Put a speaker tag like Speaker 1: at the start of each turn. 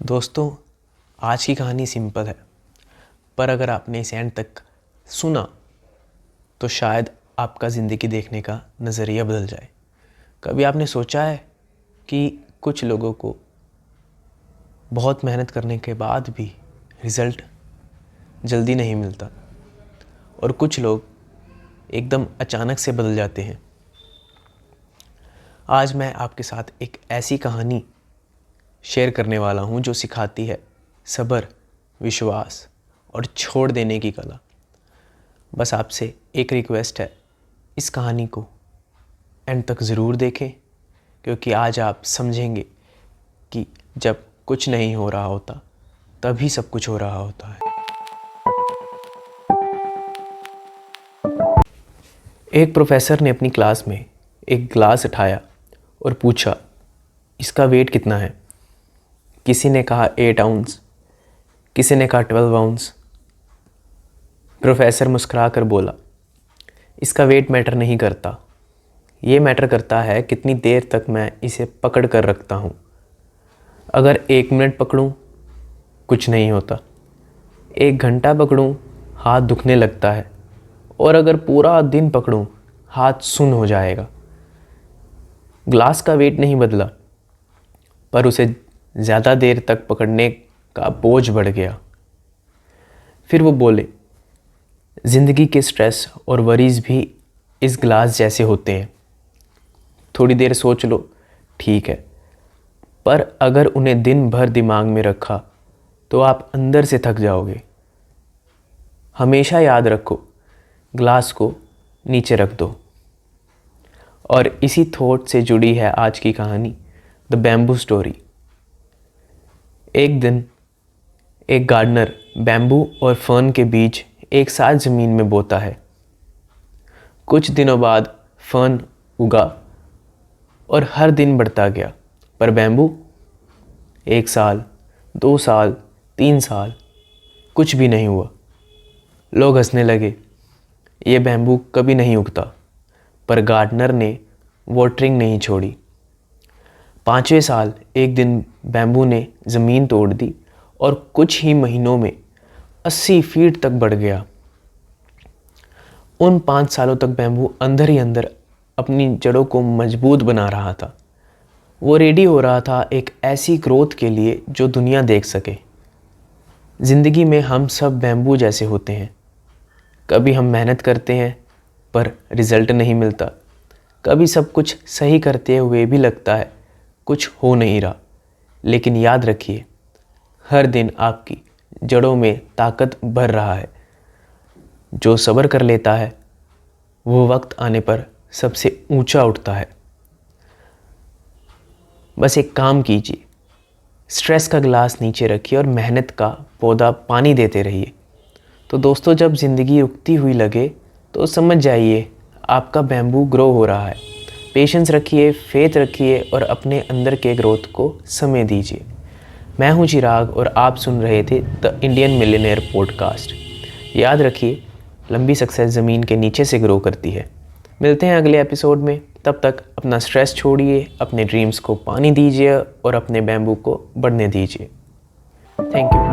Speaker 1: दोस्तों, आज की कहानी सिंपल है, पर अगर आपने इसे एंड तक सुना तो शायद आपका ज़िंदगी देखने का नज़रिया बदल जाए। कभी आपने सोचा है कि कुछ लोगों को बहुत मेहनत करने के बाद भी रिज़ल्ट जल्दी नहीं मिलता और कुछ लोग एकदम अचानक से बदल जाते हैं। आज मैं आपके साथ एक ऐसी कहानी शेयर करने वाला हूँ जो सिखाती है सब्र, विश्वास और छोड़ देने की कला। बस आपसे एक रिक्वेस्ट है, इस कहानी को एंड तक ज़रूर देखें, क्योंकि आज आप समझेंगे कि जब कुछ नहीं हो रहा होता तभी सब कुछ हो रहा होता है। एक प्रोफेसर ने अपनी क्लास में एक गिलास उठाया और पूछा, इसका वेट कितना है? किसी ने कहा 8 आउंस, किसी ने कहा 12 आउंस। प्रोफेसर मुस्कुरा कर बोला, इसका वेट मैटर नहीं करता, ये मैटर करता है कितनी देर तक मैं इसे पकड़ कर रखता हूँ। अगर 1 मिनट पकड़ूँ कुछ नहीं होता, 1 घंटा पकड़ूँ हाथ दुखने लगता है, और अगर पूरा दिन पकड़ूँ हाथ सुन्न हो जाएगा। ग्लास का वेट नहीं बदला, पर उसे ज़्यादा देर तक पकड़ने का बोझ बढ़ गया। फिर वो बोले, ज़िंदगी के स्ट्रेस और वरीज़ भी इस गिलास जैसे होते हैं। थोड़ी देर सोच लो, ठीक है, पर अगर उन्हें दिन भर दिमाग में रखा तो आप अंदर से थक जाओगे। हमेशा याद रखो, ग्लास को नीचे रख दो। और इसी थॉट से जुड़ी है आज की कहानी, द बैम्बू स्टोरी। एक दिन एक गार्डनर बैम्बू और फर्न के बीच एक साथ ज़मीन में बोता है। कुछ दिनों बाद फर्न उगा और हर दिन बढ़ता गया, पर बैम्बू 1 साल, 2 साल, 3 साल कुछ भी नहीं हुआ। लोग हंसने लगे, ये बैम्बू कभी नहीं उगता, पर गार्डनर ने वाटरिंग नहीं छोड़ी। 5वें साल एक दिन बैम्बू ने ज़मीन तोड़ दी और कुछ ही महीनों में 80 फीट तक बढ़ गया। उन 5 सालों तक बैम्बू अंदर ही अंदर अपनी जड़ों को मजबूत बना रहा था। वो रेडी हो रहा था एक ऐसी ग्रोथ के लिए जो दुनिया देख सके। ज़िंदगी में हम सब बैम्बू जैसे होते हैं। कभी हम मेहनत करते हैं पर रिज़ल्ट नहीं मिलता, कभी सब कुछ सही करते हुए भी लगता है कुछ हो नहीं रहा। लेकिन याद रखिए, हर दिन आपकी जड़ों में ताकत भर रहा है। जो सब्र कर लेता है वो वक्त आने पर सबसे ऊंचा उठता है। बस एक काम कीजिए, स्ट्रेस का गिलास नीचे रखिए और मेहनत का पौधा पानी देते रहिए। तो दोस्तों, जब ज़िंदगी उगती हुई लगे तो समझ जाइए आपका बैम्बू ग्रो हो रहा है। पेशेंस रखिए, फेथ रखिए और अपने अंदर के ग्रोथ को समय दीजिए। मैं हूं चिराग और आप सुन रहे थे द इंडियन मिलियनेयर पॉडकास्ट। याद रखिए, लंबी सक्सेस ज़मीन के नीचे से ग्रो करती है। मिलते हैं अगले एपिसोड में। तब तक अपना स्ट्रेस छोड़िए, अपने ड्रीम्स को पानी दीजिए और अपने बैम्बू को बढ़ने दीजिए। Thank you.